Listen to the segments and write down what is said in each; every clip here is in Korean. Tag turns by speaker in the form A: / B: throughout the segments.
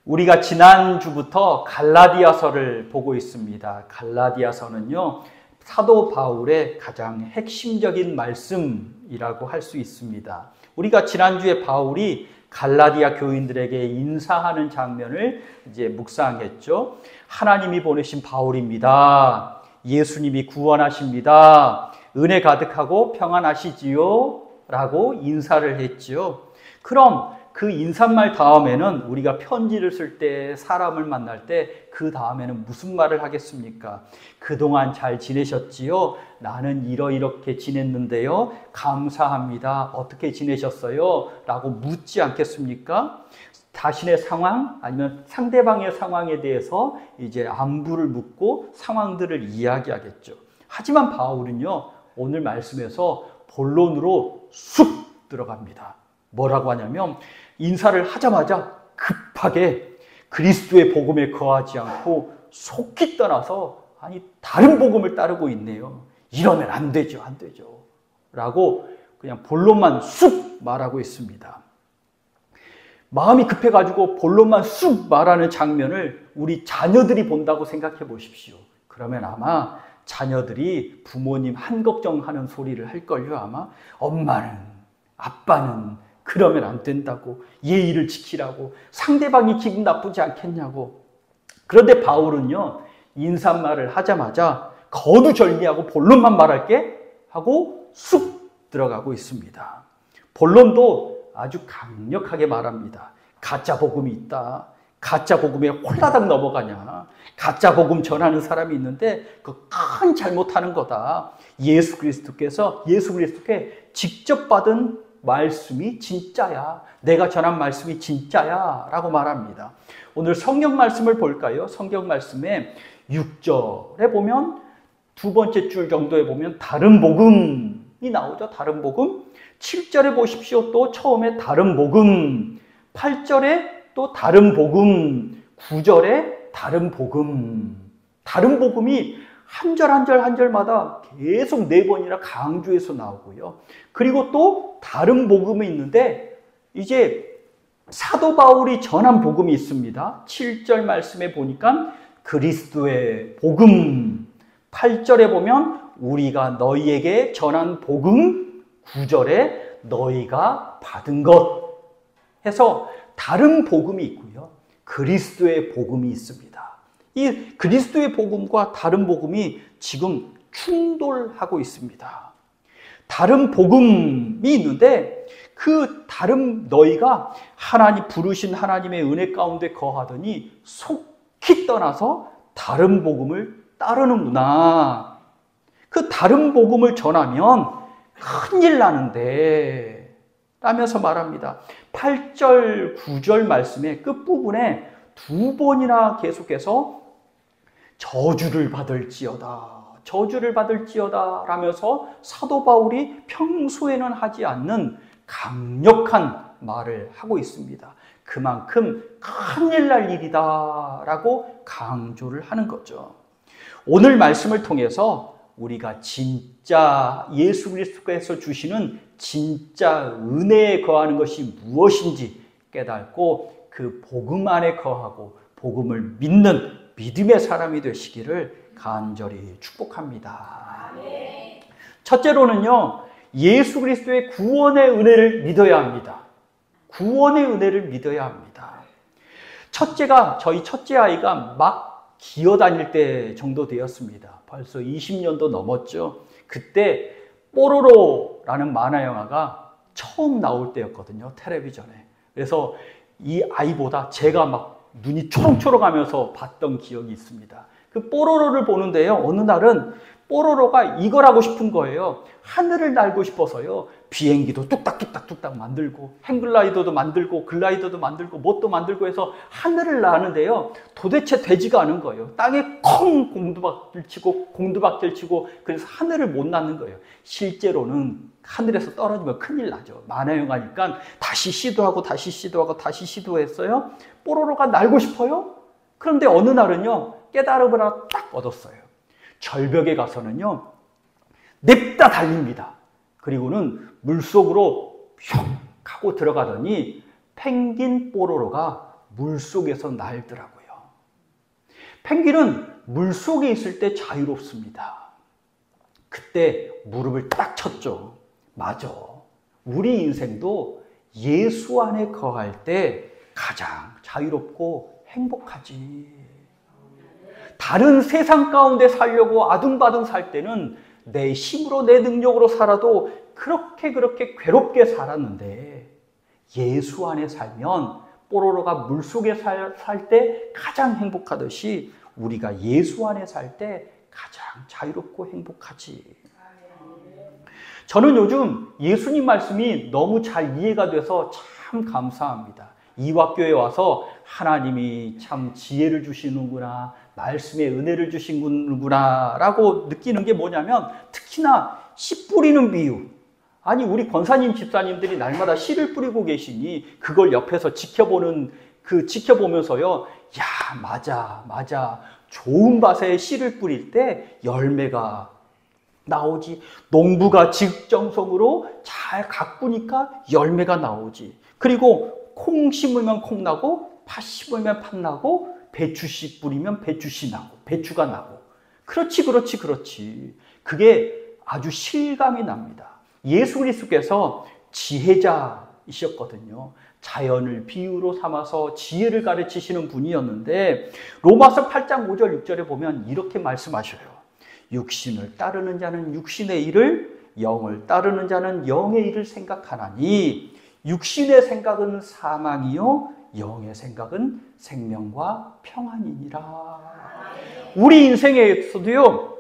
A: 우리가 지난주부터 갈라디아서를 보고 있습니다. 갈라디아서는요, 사도 바울의 가장 핵심적인 말씀이라고 할 수 있습니다. 우리가 지난주에 바울이 갈라디아 교인들에게 인사하는 장면을 이제 묵상했죠. 하나님이 보내신 바울입니다. 예수님이 구원하십니다. 은혜 가득하고 평안하시지요? 라고 인사를 했지요. 그럼 그 인사말 다음에는 우리가 편지를 쓸 때, 사람을 만날 때 그 다음에는 무슨 말을 하겠습니까? 그동안 잘 지내셨지요? 나는 이렇게 지냈는데요. 감사합니다. 어떻게 지내셨어요? 라고 묻지 않겠습니까? 자신의 상황 아니면 상대방의 상황에 대해서 이제 안부를 묻고 상황들을 이야기하겠죠. 하지만 바울은요, 오늘 말씀에서 본론으로 쑥 들어갑니다. 뭐라고 하냐면 인사를 하자마자 급하게 그리스도의 복음에 거하지 않고 속히 떠나서 다른 복음을 따르고 있네요. 이러면 안 되죠. 라고 그냥 본론만 쑥 말하고 있습니다. 마음이 급해가지고 본론만 쑥 말하는 장면을 우리 자녀들이 본다고 생각해 보십시오. 그러면 아마 자녀들이 부모님 한 걱정하는 소리를 할걸요. 아마 엄마는, 아빠는 그러면 안 된다고, 예의를 지키라고, 상대방이 기분 나쁘지 않겠냐고. 그런데 바울은요, 인사말을 하자마자 거두절미하고 본론만 말할게 하고 쑥 들어가고 있습니다. 본론도 아주 강력하게 말합니다. 가짜 복음이 있다. 가짜 복음에 홀라당 넘어가냐. 가짜 복음 전하는 사람이 있는데 그 큰 잘못하는 거다. 예수 그리스도께 직접 받은 말씀이 진짜야. 내가 전한 말씀이 진짜야. 라고 말합니다. 오늘 성경 말씀을 볼까요? 성경 말씀에 6절에 보면 두 번째 줄 정도에 보면 다른 복음이 나오죠. 다른 복음. 7절에 보십시오. 또 처음에 다른 복음. 8절에 또 다른 복음. 9절에 다른 복음. 다른 복음이 한 절 한 절마다 계속 4번이나 강조해서 나오고요. 그리고 또 다른 복음이 있는데 이제 사도 바울이 전한 복음이 있습니다. 7절 말씀에 보니까 그리스도의 복음, 8절에 보면 우리가 너희에게 전한 복음, 9절에 너희가 받은 것 해서 다른 복음이 있고요. 그리스도의 복음이 있습니다. 이 그리스도의 복음과 다른 복음이 지금 충돌하고 있습니다. 다른 복음이 있는데 그 다른 너희가 하나님 부르신 하나님의 은혜 가운데 거하더니 속히 떠나서 다른 복음을 따르는구나. 그 다른 복음을 전하면 큰일 나는데 라면서 말합니다. 8절, 9절 말씀의 끝부분에 2번이나 계속해서 저주를 받을지어다 라면서 사도 바울이 평소에는 하지 않는 강력한 말을 하고 있습니다. 그만큼 큰일 날 일이다 라고 강조를 하는 거죠. 오늘 말씀을 통해서 우리가 진짜 예수 그리스도께서 주시는 진짜 은혜에 거하는 것이 무엇인지 깨닫고 그 복음 안에 거하고 복음을 믿는 믿음의 사람이 되시기를 간절히 축복합니다. 첫째로는요, 예수 그리스도의 구원의 은혜를 믿어야 합니다. 구원의 은혜를 믿어야 합니다. 저희 첫째 아이가 막 기어다닐 때 정도 되었습니다. 벌써 20년도 넘었죠. 그때 뽀로로라는 만화 영화가 처음 나올 때였거든요. 텔레비전에. 그래서 이 아이보다 제가 막 눈이 초롱초롱하면서 봤던 기억이 있습니다. 그 뽀로로를 보는데요. 어느 날은 뽀로로가 이걸 하고 싶은 거예요. 하늘을 날고 싶어서요. 비행기도 뚝딱뚝딱 만들고 행글라이더도 만들고 글라이더도 만들고 뭣도 만들고 해서 하늘을 나는데요. 도대체 되지가 않은 거예요. 땅에 콩 공두박질 치고 그래서 하늘을 못 나는 거예요. 실제로는 하늘에서 떨어지면 큰일 나죠. 만화 영화니까 다시 시도하고 시도했어요. 뽀로로가 날고 싶어요. 그런데 어느 날은요. 깨달음을 하나 딱 얻었어요. 절벽에 가서는요. 냅다 달립니다. 그리고는 물속으로 휙 하고 들어가더니 펭귄 뽀로로가 물속에서 날더라고요. 펭귄은 물속에 있을 때 자유롭습니다. 그때 무릎을 딱 쳤죠. 맞아. 우리 인생도 예수 안에 거할 때 가장 자유롭고 행복하지. 다른 세상 가운데 살려고 아둥바둥 살 때는 내 힘으로 내 능력으로 살아도 그렇게 괴롭게 살았는데 예수 안에 살면 뽀로로가 물속에 살 때 가장 행복하듯이 우리가 예수 안에 살 때 가장 자유롭고 행복하지. 저는 요즘 예수님 말씀이 너무 잘 이해가 돼서 참 감사합니다. 이화교회 와서 하나님이 참 지혜를 주시는구나, 말씀에 은혜를 주시는구나 라고 느끼는 게 뭐냐면, 특히나 씨 뿌리는 비유. 아니, 우리 권사님 집사님들이 날마다 씨를 뿌리고 계시니 그걸 옆에서 지켜보면서요, 야, 맞아. 좋은 밭에 씨를 뿌릴 때 열매가 나오지. 농부가 직정성으로 잘 가꾸니까 열매가 나오지. 그리고 콩 심으면 콩 나고, 팥 심으면 팥 나고, 배추씨 뿌리면 배추씨 나고, 배추가 나고. 그렇지. 그게 아주 실감이 납니다. 예수 그리스도께서 지혜자이셨거든요. 자연을 비유로 삼아서 지혜를 가르치시는 분이었는데, 로마서 8장 5절 6절에 보면 이렇게 말씀하셔요. 육신을 따르는 자는 육신의 일을, 영을 따르는 자는 영의 일을 생각하나니 육신의 생각은 사망이요 영의 생각은 생명과 평안이니라. 우리 인생에서도요,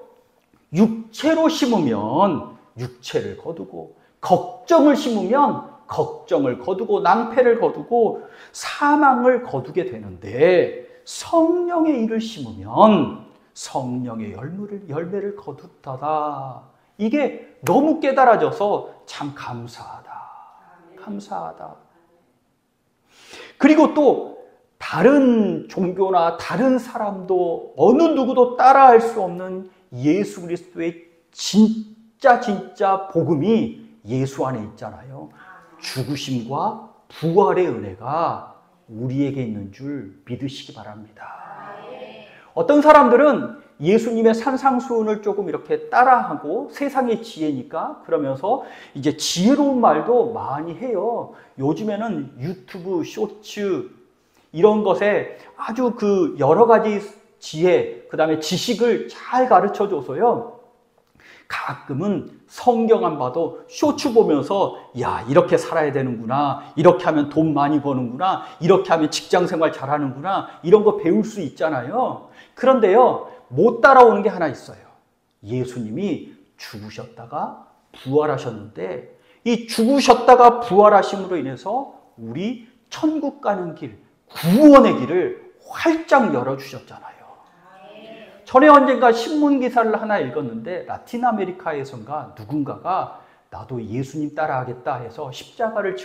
A: 육체로 심으면 육체를 거두고, 걱정을 심으면 걱정을 거두고, 낭패를 거두고 사망을 거두게 되는데, 성령의 일을 심으면 성령의 열매를 거두다다. 이게 너무 깨달아져서 참 감사하다. 그리고 또 다른 종교나 다른 사람도 어느 누구도 따라할 수 없는 예수 그리스도의 진짜 복음이 예수 안에 있잖아요. 죽으심과 부활의 은혜가 우리에게 있는 줄 믿으시기 바랍니다. 어떤 사람들은 예수님의 산상수훈을 조금 이렇게 따라하고 세상의 지혜니까 그러면서 이제 지혜로운 말도 많이 해요. 요즘에는 유튜브 쇼츠 이런 것에 아주 그 여러 가지 지혜, 그 다음에 지식을 잘 가르쳐 줘서요, 가끔은 성경 안 봐도 쇼츠 보면서 야, 이렇게 살아야 되는구나, 이렇게 하면 돈 많이 버는구나, 이렇게 하면 직장 생활 잘하는구나, 이런 거 배울 수 있잖아요. 그런데요, 못 따라오는 게 하나 있어요. 예수님이 죽으셨다가 부활하셨는데, 이 죽으셨다가 부활하심으로 인해서 우리 천국 가는 길, 구원의 길을 활짝 열어주셨잖아요. 전에 언젠가 신문 기사를 하나 읽었는데, 라틴 아메리카에선가 누군가가 나도 예수님 따라하겠다 해서 십자가를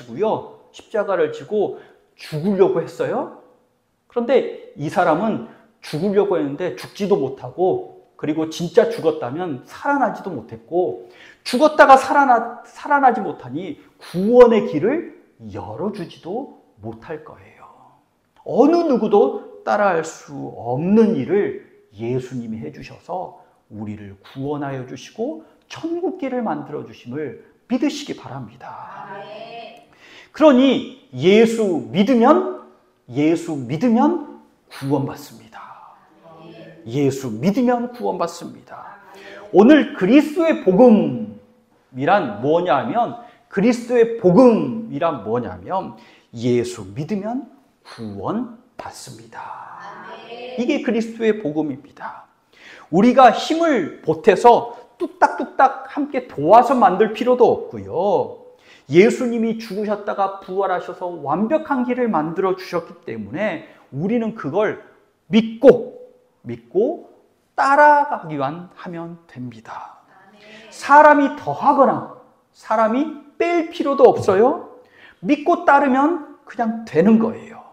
A: 지고 죽으려고 했어요. 그런데 이 사람은 죽으려고 했는데 죽지도 못하고, 그리고 진짜 죽었다면 살아나지도 못했고, 죽었다가 살아나지 못하니 구원의 길을 열어주지도 못할 거예요. 어느 누구도 따라할 수 없는 일을 예수님이 해주셔서 우리를 구원하여 주시고 천국길을 만들어 주심을 믿으시기 바랍니다. 그러니 예수 믿으면 구원받습니다. 예수 믿으면 구원받습니다. 오늘 그리스도의 복음이란 뭐냐면 예수 믿으면 구원받습니다. 이게 그리스도의 복음입니다. 우리가 힘을 보태서 뚝딱뚝딱 함께 도와서 만들 필요도 없고요. 예수님이 죽으셨다가 부활하셔서 완벽한 길을 만들어 주셨기 때문에 우리는 그걸 믿고 따라가기만 하면 됩니다. 사람이 더하거나 사람이 뺄 필요도 없어요. 믿고 따르면 그냥 되는 거예요.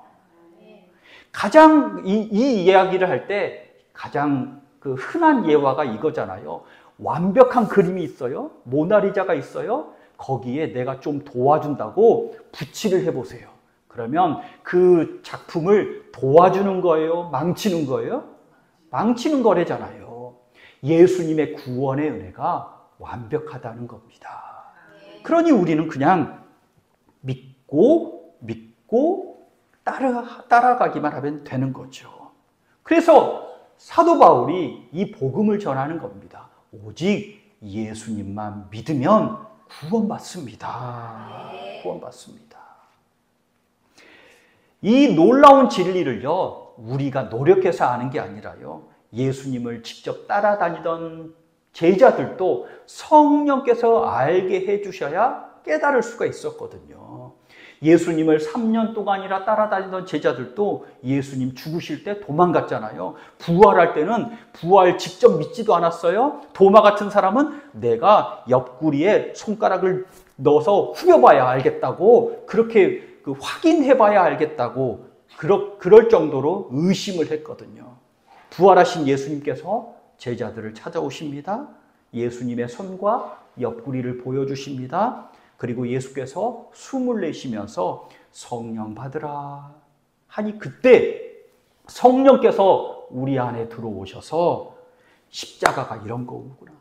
A: 가장 이 이야기를 할 때 가장 그 흔한 예화가 이거잖아요. 완벽한 그림이 있어요. 모나리자가 있어요. 거기에 내가 좀 도와준다고 붓칠을 해보세요. 그러면 그 작품을 도와주는 거예요? 망치는 거예요? 망치는 거래잖아요. 예수님의 구원의 은혜가 완벽하다는 겁니다. 그러니 우리는 그냥 믿고 따라가기만 하면 되는 거죠. 그래서 사도 바울이 이 복음을 전하는 겁니다. 오직 예수님만 믿으면 구원받습니다. 구원받습니다. 이 놀라운 진리를요, 우리가 노력해서 아는 게 아니라요, 예수님을 직접 따라다니던 제자들도 성령께서 알게 해주셔야 깨달을 수가 있었거든요. 예수님을 3년 동안이나 따라다니던 제자들도 예수님 죽으실 때 도망갔잖아요. 부활할 때는 부활 직접 믿지도 않았어요. 도마 같은 사람은 내가 옆구리에 손가락을 넣어서 후벼봐야 알겠다고, 그렇게 확인해봐야 알겠다고 그럴 정도로 의심을 했거든요. 부활하신 예수님께서 제자들을 찾아오십니다. 예수님의 손과 옆구리를 보여주십니다. 그리고 예수께서 숨을 내쉬면서 성령 받으라 하니 그때 성령께서 우리 안에 들어오셔서 십자가가 이런 거구나.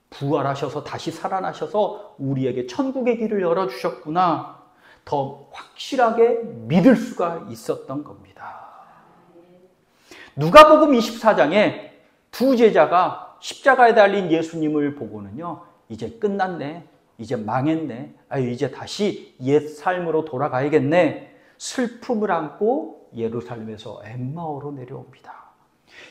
A: 부활하셔서 다시 살아나셔서 우리에게 천국의 길을 열어주셨구나. 더 확실하게 믿을 수가 있었던 겁니다. 누가복음 24장에 두 제자가 십자가에 달린 예수님을 보고는요, 이제 끝났네, 이제 망했네, 이제 다시 옛 삶으로 돌아가야겠네, 슬픔을 안고 예루살렘에서 엠마오로 내려옵니다.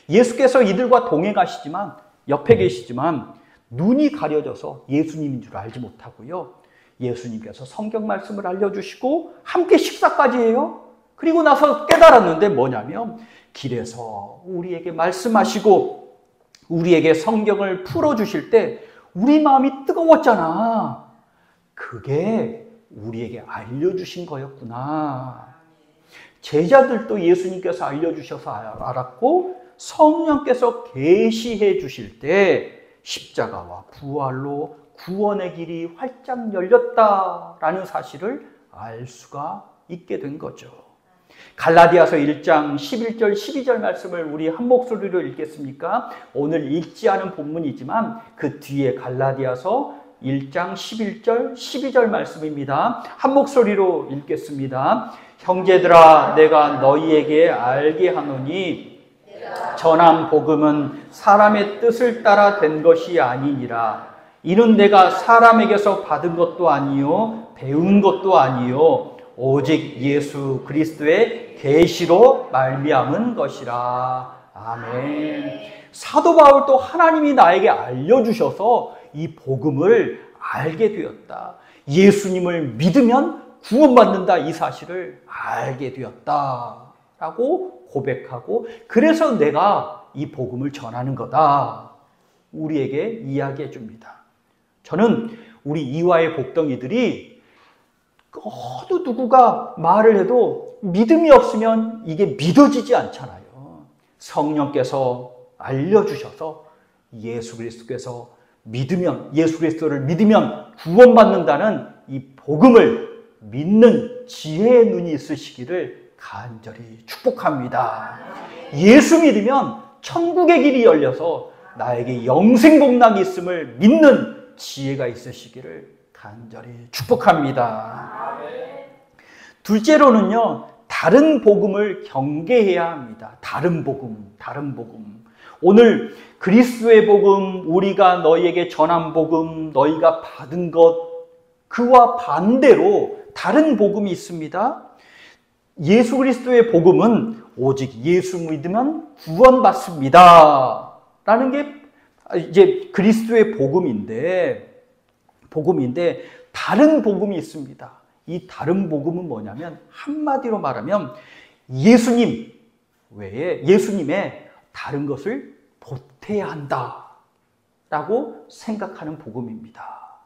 A: 예수께서 이들과 동행하시지만, 옆에 계시지만 눈이 가려져서 예수님인 줄 알지 못하고요, 예수님께서 성경 말씀을 알려주시고 함께 식사까지 해요. 그리고 나서 깨달았는데 뭐냐면, 길에서 우리에게 말씀하시고 우리에게 성경을 풀어주실 때 우리 마음이 뜨거웠잖아. 그게 우리에게 알려주신 거였구나. 제자들도 예수님께서 알려주셔서 알았고, 성령께서 계시해 주실 때 십자가와 부활로 구원의 길이 활짝 열렸다라는 사실을 알 수가 있게 된 거죠. 갈라디아서 1장 11절 12절 말씀을 우리 한 목소리로 읽겠습니까? 오늘 읽지 않은 본문이지만 그 뒤에 갈라디아서 1장 11절 12절 말씀입니다. 한 목소리로 읽겠습니다. 형제들아, 내가 너희에게 알게 하노니 전한 복음은 사람의 뜻을 따라 된 것이 아니니라. 이는 내가 사람에게서 받은 것도 아니요 배운 것도 아니요 오직 예수 그리스도의 계시로 말미암은 것이라. 아멘. 사도 바울도 하나님이 나에게 알려주셔서 이 복음을 알게 되었다. 예수님을 믿으면 구원받는다, 이 사실을 알게 되었다 라고 고백하고, 그래서 내가 이 복음을 전하는 거다 우리에게 이야기해 줍니다. 저는 우리 이화의 복덩이들이 어느 누구가 말을 해도 믿음이 없으면 이게 믿어지지 않잖아요. 성령께서 알려주셔서 예수 그리스도께서 예수 그리스도를 믿으면 구원받는다는 이 복음을 믿는 지혜의 눈이 있으시기를 간절히 축복합니다. 예수 믿으면 천국의 길이 열려서 나에게 영생 복락이 있음을 믿는 지혜가 있으시기를 간절히 축복합니다. 둘째로는요, 다른 복음을 경계해야 합니다. 다른 복음. 오늘 그리스도의 복음, 우리가 너희에게 전한 복음, 너희가 받은 것, 그와 반대로 다른 복음이 있습니다. 예수 그리스도의 복음은 오직 예수 믿으면 구원받습니다 라는 게 이제 그리스도의 복음인데 다른 복음이 있습니다. 이 다른 복음은 뭐냐면, 한마디로 말하면 예수님 외에 예수님의 다른 것을 보태야 한다라고 생각하는 복음입니다.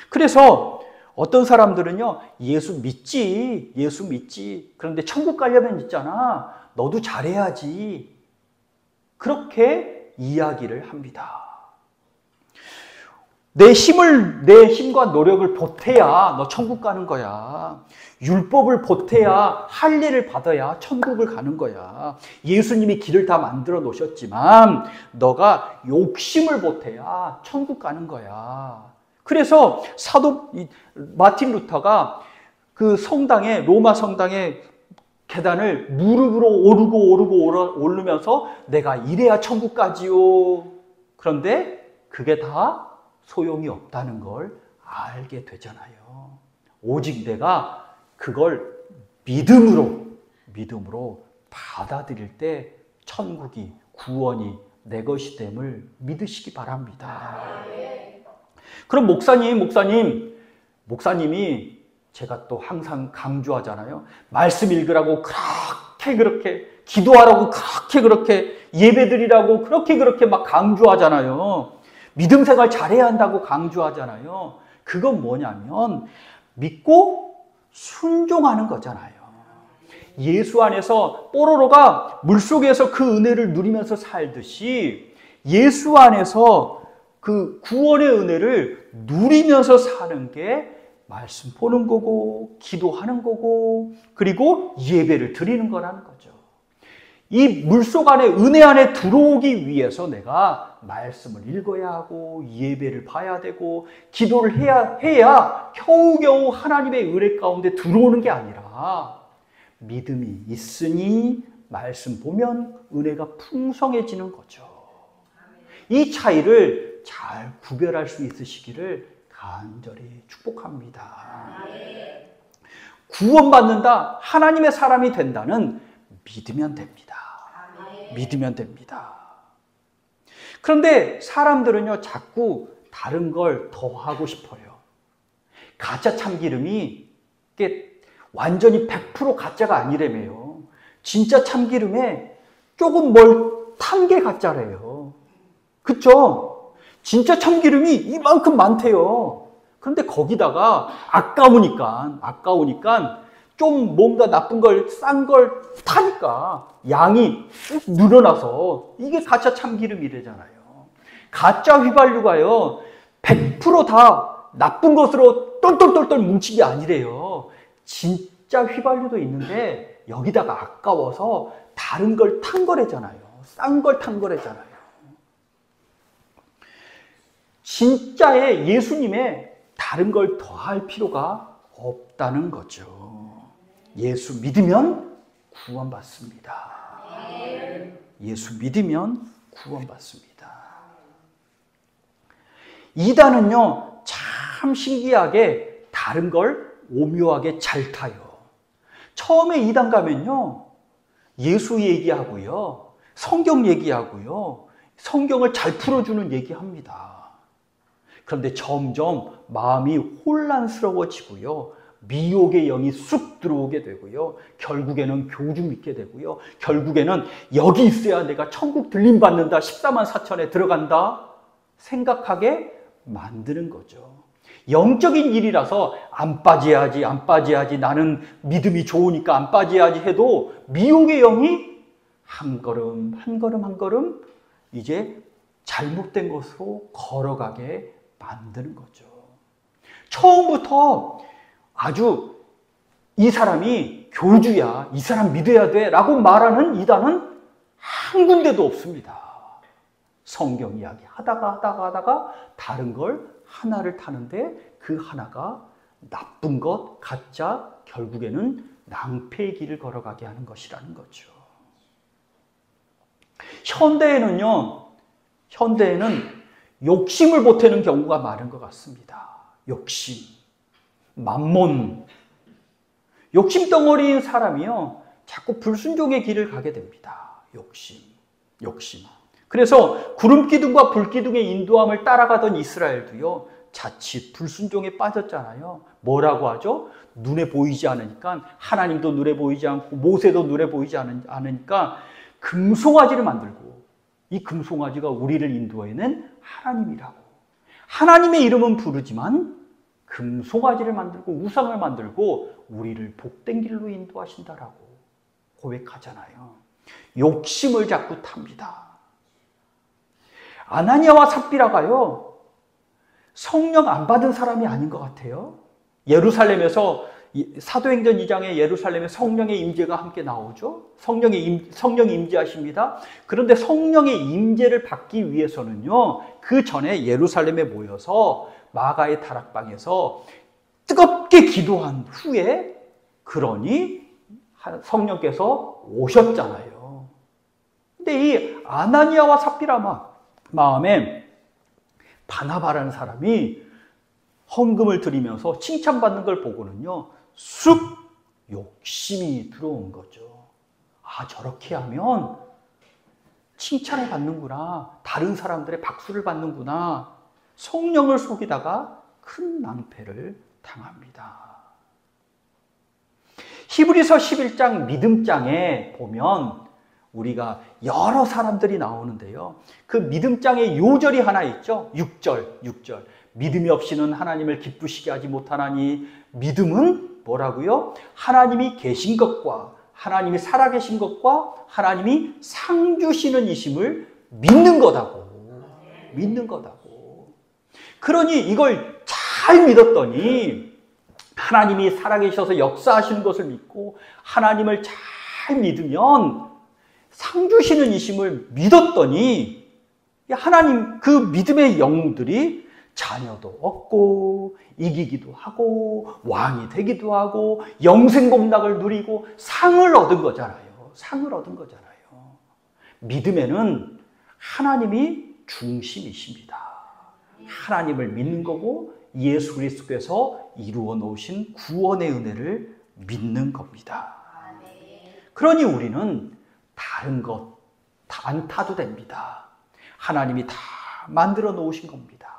A: 그래서 어떤 사람들은요, 예수 믿지. 그런데 천국 가려면 있잖아. 너도 잘해야지. 그렇게 이야기를 합니다. 내 힘과 노력을 보태야 너 천국 가는 거야. 율법을 보태야 할례를 받아야 천국을 가는 거야. 예수님이 길을 다 만들어 놓으셨지만 너가 욕심을 보태야 천국 가는 거야. 그래서 사도 마틴 루터가 그 성당에, 로마 성당에 계단을 무릎으로 오르고 오르면서 내가 이래야 천국 가지요. 그런데 그게 다 소용이 없다는 걸 알게 되잖아요. 오직 내가 그걸 믿음으로 받아들일 때 천국이, 구원이 내 것이 됨을 믿으시기 바랍니다. 그럼 목사님이 제가 또 항상 강조하잖아요. 말씀 읽으라고 그렇게 기도하라고 그렇게 예배드리라고 그렇게 막 강조하잖아요. 믿음 생활 잘해야 한다고 강조하잖아요. 그건 뭐냐면 믿고 순종하는 거잖아요. 예수 안에서 뽀로로가 물속에서 그 은혜를 누리면서 살듯이 예수 안에서 그 구원의 은혜를 누리면서 사는 게 말씀 보는 거고 기도하는 거고 그리고 예배를 드리는 거라는 거죠. 이 물속 안에 은혜 안에 들어오기 위해서 내가 말씀을 읽어야 하고 예배를 봐야 되고 기도를 해야 겨우겨우 하나님의 은혜 가운데 들어오는 게 아니라 믿음이 있으니 말씀 보면 은혜가 풍성해지는 거죠. 이 차이를 잘 구별할 수 있으시기를 간절히 축복합니다. 구원받는다, 하나님의 사람이 된다는 믿으면 됩니다. 믿으면 됩니다. 그런데 사람들은요, 자꾸 다른 걸 더 하고 싶어요. 가짜 참기름이 완전히 100% 가짜가 아니라며요. 진짜 참기름에 조금 뭘 탄 게 가짜래요. 그쵸? 진짜 참기름이 이만큼 많대요. 그런데 거기다가 아까우니까 좀 뭔가 나쁜 걸, 싼 걸 타니까 양이 쭉 늘어나서 이게 가짜 참기름이래잖아요. 가짜 휘발유가요, 100% 다 나쁜 것으로 똘똘똘똘 뭉친 게 아니래요. 진짜 휘발유도 있는데 여기다가 아까워서 다른 걸 탄 거래잖아요. 싼 걸 탄 거래잖아요. 진짜의 예수님의 다른 걸 더할 필요가 없다는 거죠. 예수 믿으면 구원받습니다. 예수 믿으면 구원받습니다. 이단은요, 참 신기하게 다른 걸 오묘하게 잘 타요. 처음에 이단 가면요, 예수 얘기하고요, 성경 얘기하고요, 성경을 잘 풀어주는 얘기합니다. 그런데 점점 마음이 혼란스러워지고요, 미혹의 영이 쑥 들어오게 되고요, 결국에는 교주 믿게 되고요, 결국에는 여기 있어야 내가 천국 들림 받는다, 14만 4천에 들어간다 생각하게 만드는 거죠. 영적인 일이라서 안 빠져야지, 나는 믿음이 좋으니까 안 빠져야지 해도 미혹의 영이 한 걸음 이제 잘못된 것으로 걸어가게 만드는 거죠. 처음부터 아주 이 사람이 교주야, 이 사람 믿어야 돼 라고 말하는 이단은 한 군데도 없습니다. 성경 이야기 하다가 다른 걸 하나를 타는데 그 하나가 나쁜 것, 가짜, 결국에는 낭패의 길을 걸어가게 하는 것이라는 거죠. 현대에는 욕심을 보태는 경우가 많은 것 같습니다. 욕심, 만몬. 욕심 덩어리인 사람이요, 자꾸 불순종의 길을 가게 됩니다. 욕심. 그래서 구름기둥과 불기둥의 인도함을 따라가던 이스라엘도요, 자칫 불순종에 빠졌잖아요. 뭐라고 하죠? 눈에 보이지 않으니까, 하나님도 눈에 보이지 않고 모세도 눈에 보이지 않으니까 금송아지를 만들고, 이 금송아지가 우리를 인도해낸 하나님이라고. 하나님의 이름은 부르지만 금송아지를 만들고 우상을 만들고 우리를 복된 길로 인도하신다라고 고백하잖아요. 욕심을 자꾸 탑니다. 아나니아와 삽비라가요, 성령 안 받은 사람이 아닌 것 같아요. 예루살렘에서 사도행전 2장에 예루살렘에 성령의 임재가 함께 나오죠. 성령이 임재하십니다. 그런데 성령의 임재를 받기 위해서는요, 그 전에 예루살렘에 모여서 마가의 다락방에서 뜨겁게 기도한 후에, 그러니 성령께서 오셨잖아요. 근데 이 아나니아와 삽비라 마음에 바나바라는 사람이 헌금을 드리면서 칭찬받는 걸 보고는요, 쑥 욕심이 들어온 거죠. 아, 저렇게 하면 칭찬을 받는구나. 다른 사람들의 박수를 받는구나. 성령을 속이다가 큰 낭패를 당합니다. 히브리서 11장 믿음장에 보면 우리가 여러 사람들이 나오는데요. 그 믿음장에 요절이 하나 있죠. 6절. 믿음이 없이는 하나님을 기쁘시게 하지 못하나니, 믿음은 뭐라고요? 하나님이 계신 것과 하나님이 살아계신 것과 하나님이 상 주시는 이심을 믿는 거다고. 그러니 이걸 잘 믿었더니, 하나님이 살아계셔서 역사하시는 것을 믿고 하나님을 잘 믿으면 상 주시는 이심을 믿었더니, 하나님 그 믿음의 영웅들이 자녀도 얻고 이기기도 하고 왕이 되기도 하고 영생복락을 누리고 상을 얻은 거잖아요. 믿음에는 하나님이 중심이십니다. 하나님을 믿는 거고 예수 그리스도께서 이루어 놓으신 구원의 은혜를 믿는 겁니다. 그러니 우리는 다른 것 안 타도 됩니다. 하나님이 다 만들어 놓으신 겁니다.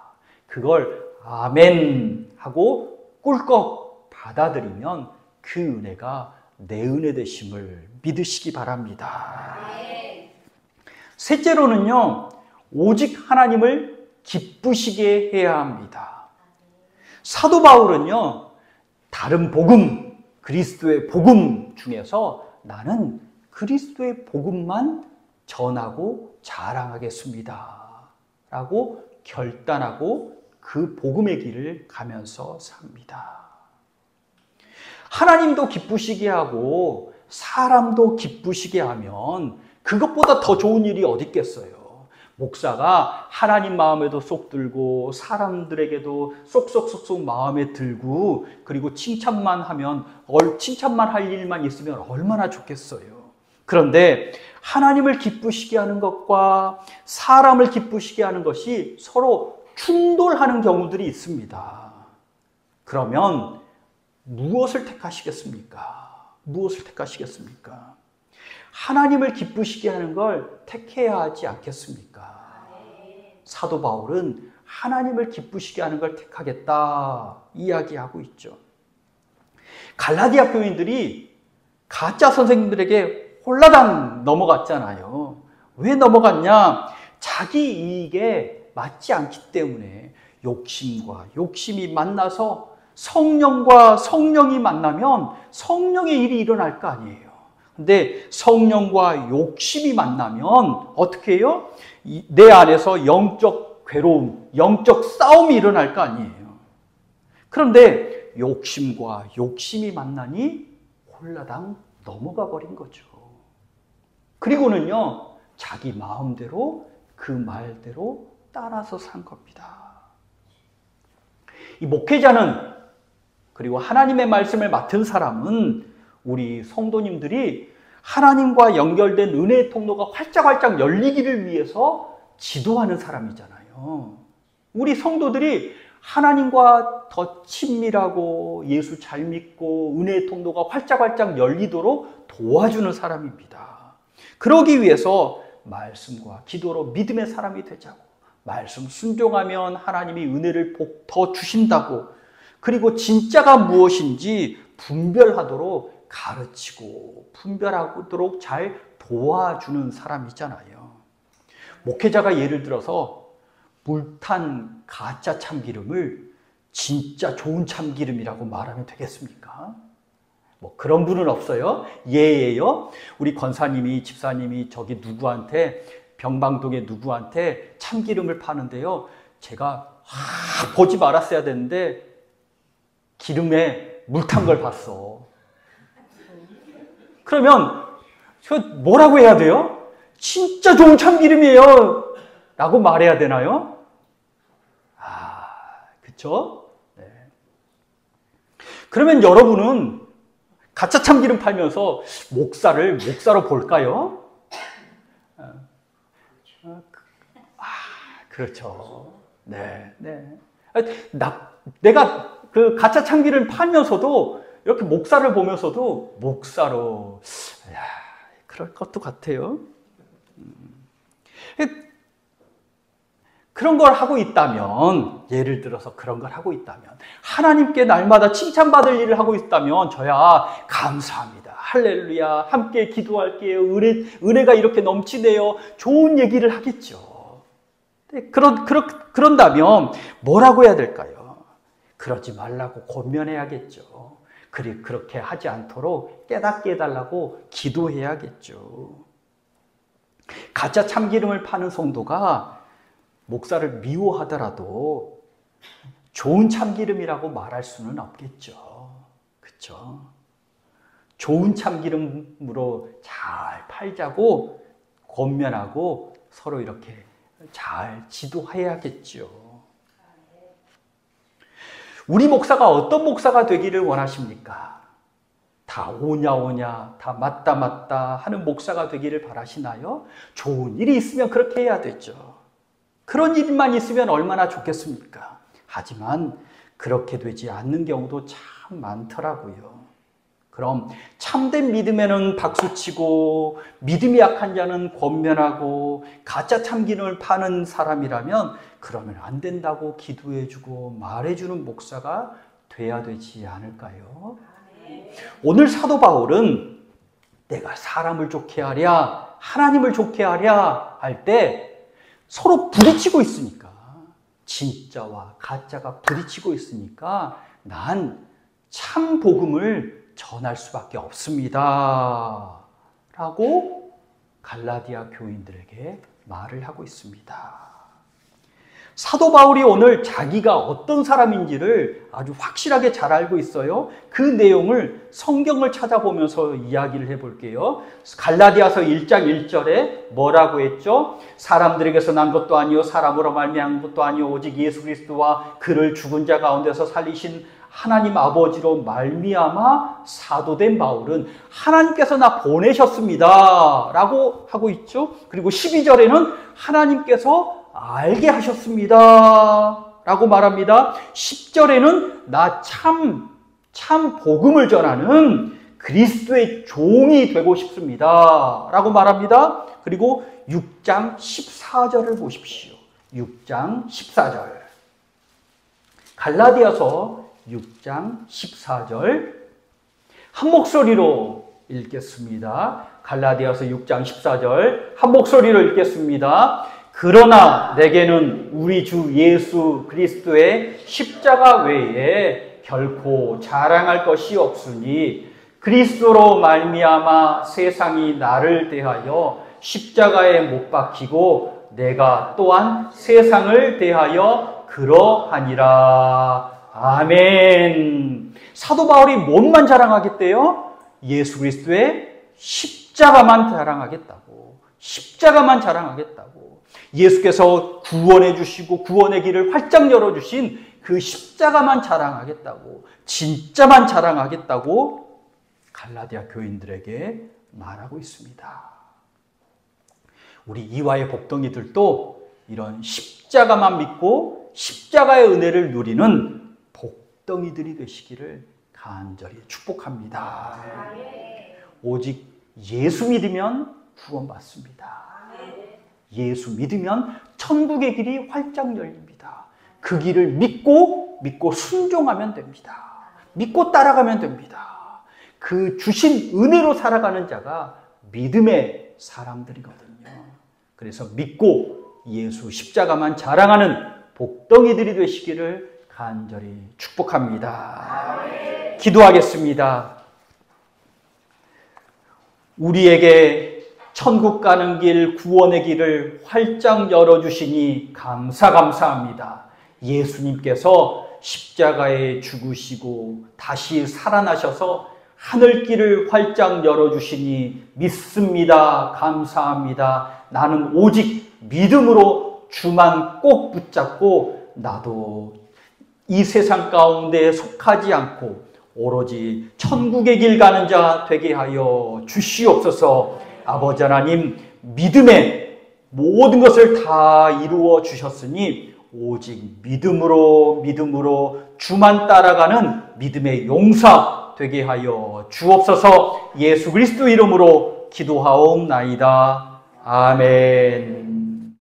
A: 그걸 아멘 하고 꿀꺽 받아들이면 그 은혜가 내 은혜 되심을 믿으시기 바랍니다. 셋째로는요, 오직 하나님을 기쁘시게 해야 합니다. 사도 바울은요, 다른 복음, 그리스도의 복음 중에서 나는 그리스도의 복음만 전하고 자랑하겠습니다 라고 결단하고 그 복음의 길을 가면서 삽니다. 하나님도 기쁘시게 하고 사람도 기쁘시게 하면 그것보다 더 좋은 일이 어디 있겠어요. 목사가 하나님 마음에도 쏙 들고 사람들에게도 쏙쏙쏙쏙 마음에 들고, 그리고 칭찬만 할 일만 있으면 얼마나 좋겠어요. 그런데 하나님을 기쁘시게 하는 것과 사람을 기쁘시게 하는 것이 서로 충돌하는 경우들이 있습니다. 그러면 무엇을 택하시겠습니까? 하나님을 기쁘시게 하는 걸 택해야 하지 않겠습니까? 사도 바울은 하나님을 기쁘시게 하는 걸 택하겠다 이야기하고 있죠. 갈라디아 교인들이 가짜 선생님들에게 홀라당 넘어갔잖아요. 왜 넘어갔냐? 자기 이익에 맞지 않기 때문에. 욕심과 욕심이 만나서 성령과 성령이 만나면 성령의 일이 일어날 거 아니에요. 근데 성령과 욕심이 만나면 어떻게 해요? 내 안에서 영적 괴로움, 영적 싸움이 일어날 거 아니에요. 그런데 욕심과 욕심이 만나니 홀라당 넘어가 버린 거죠. 그리고는요, 자기 마음대로 그 말대로 따라서 산 겁니다. 이 목회자는, 그리고 하나님의 말씀을 맡은 사람은 우리 성도님들이 하나님과 연결된 은혜의 통로가 활짝활짝 열리기를 위해서 지도하는 사람이잖아요. 우리 성도들이 하나님과 더 친밀하고 예수 잘 믿고 은혜의 통로가 활짝활짝 열리도록 도와주는 사람입니다. 그러기 위해서 말씀과 기도로 믿음의 사람이 되자고, 말씀 순종하면 하나님이 은혜를 더 주신다고, 그리고 진짜가 무엇인지 분별하도록 가르치고 분별하도록 잘 도와주는 사람이잖아요. 목회자가 예를 들어서 불탄 가짜 참기름을 진짜 좋은 참기름이라고 말하면 되겠습니까? 뭐 그런 분은 없어요. 예예요. 우리 권사님이, 집사님이 저기 누구한테, 병방동에 누구한테 참기름을 파는데요, 제가 보지 말았어야 되는데 기름에 물 탄 걸 봤어. 그러면 저 뭐라고 해야 돼요? 진짜 좋은 참기름이에요 라고 말해야 되나요? 그쵸? 네. 그러면 여러분은 가짜 참기름 팔면서 목사로 볼까요? 그렇죠. 네, 네. 내가 그 가짜 참기름 팔면서도 이렇게 목사를 보면서도 목사로, 그럴 것도 같아요. 그런 걸 하고 있다면, 예를 들어서 그런 걸 하고 있다면, 하나님께 날마다 칭찬받을 일을 하고 있다면, 저야 감사합니다. 할렐루야. 함께 기도할게요. 은혜가 이렇게 넘치네요. 좋은 얘기를 하겠죠. 그런다면 뭐라고 해야 될까요? 그러지 말라고 권면해야겠죠. 그렇게 하지 않도록 깨닫게 해달라고 기도해야겠죠. 가짜 참기름을 파는 성도가 목사를 미워하더라도 좋은 참기름이라고 말할 수는 없겠죠. 그렇죠? 좋은 참기름으로 잘 팔자고 권면하고 서로 이렇게 잘 지도해야겠죠. 우리 목사가 어떤 목사가 되기를 원하십니까? 다 오냐 다 맞다 하는 목사가 되기를 바라시나요? 좋은 일이 있으면 그렇게 해야 되죠. 그런 일만 있으면 얼마나 좋겠습니까? 하지만 그렇게 되지 않는 경우도 참 많더라고요. 그럼 참된 믿음에는 박수치고 믿음이 약한 자는 권면하고 가짜 참기름을 파는 사람이라면 그러면 안 된다고 기도해주고 말해주는 목사가 돼야 되지 않을까요? 오늘 사도 바울은 내가 사람을 좋게 하랴 하나님을 좋게 하랴 할 때 서로 부딪히고 있으니까, 진짜와 가짜가 부딪히고 있으니까 난 참 복음을 전할 수밖에 없습니다 라고 갈라디아 교인들에게 말을 하고 있습니다. 사도 바울이 오늘 자기가 어떤 사람인지를 아주 확실하게 잘 알고 있어요. 그 내용을 성경을 찾아보면서 이야기를 해볼게요. 갈라디아서 1장 1절에 뭐라고 했죠? 사람들에게서 난 것도 아니요 사람으로 말미암은 것도 아니요 오직 예수 그리스도와 그를 죽은 자 가운데서 살리신 하나님 아버지로 말미암아 사도된 바울은 하나님께서 나 보내셨습니다 라고 하고 있죠. 그리고 12절에는 하나님께서 알게 하셨습니다 라고 말합니다. 10절에는 나 참 복음을 전하는 그리스도의 종이 되고 싶습니다 라고 말합니다. 그리고 6장 14절을 보십시오. 6장 14절 갈라디아서 6장 14절 한 목소리로 읽겠습니다. 갈라디아서 6장 14절 한 목소리로 읽겠습니다. 그러나 내게는 우리 주 예수 그리스도의 십자가 외에 결코 자랑할 것이 없으니 그리스도로 말미암아 세상이 나를 대하여 십자가에 못 박히고 내가 또한 세상을 대하여 그러하니라. 아멘. 사도 바울이 뭔만 자랑하겠대요? 예수 그리스도의 십자가만 자랑하겠다고. 십자가만 자랑하겠다고. 예수께서 구원해 주시고 구원의 길을 활짝 열어주신 그 십자가만 자랑하겠다고, 진짜만 자랑하겠다고 갈라디아 교인들에게 말하고 있습니다. 우리 이화의 복덩이들도 이런 십자가만 믿고 십자가의 은혜를 누리는 복덩이들이 되시기를 간절히 축복합니다. 오직 예수 믿으면 구원받습니다. 예수 믿으면 천국의 길이 활짝 열립니다. 그 길을 믿고 순종하면 됩니다. 믿고 따라가면 됩니다. 그 주신 은혜로 살아가는 자가 믿음의 사람들이거든요. 그래서 믿고 예수 십자가만 자랑하는 복덩이들이 되시기를 간절히 축복합니다. 기도하겠습니다. 우리에게 천국 가는 길, 구원의 길을 활짝 열어주시니 감사합니다. 예수님께서 십자가에 죽으시고 다시 살아나셔서 하늘길을 활짝 열어주시니 믿습니다. 감사합니다. 나는 오직 믿음으로 주만 꼭 붙잡고 나도 이 세상 가운데 속하지 않고 오로지 천국의 길 가는 자 되게 하여 주시옵소서. 아버지 하나님, 믿음에 모든 것을 다 이루어 주셨으니 오직 믿음으로 주만 따라가는 믿음의 용사 되게 하여 주옵소서. 예수 그리스도 이름으로 기도하옵나이다. 아멘.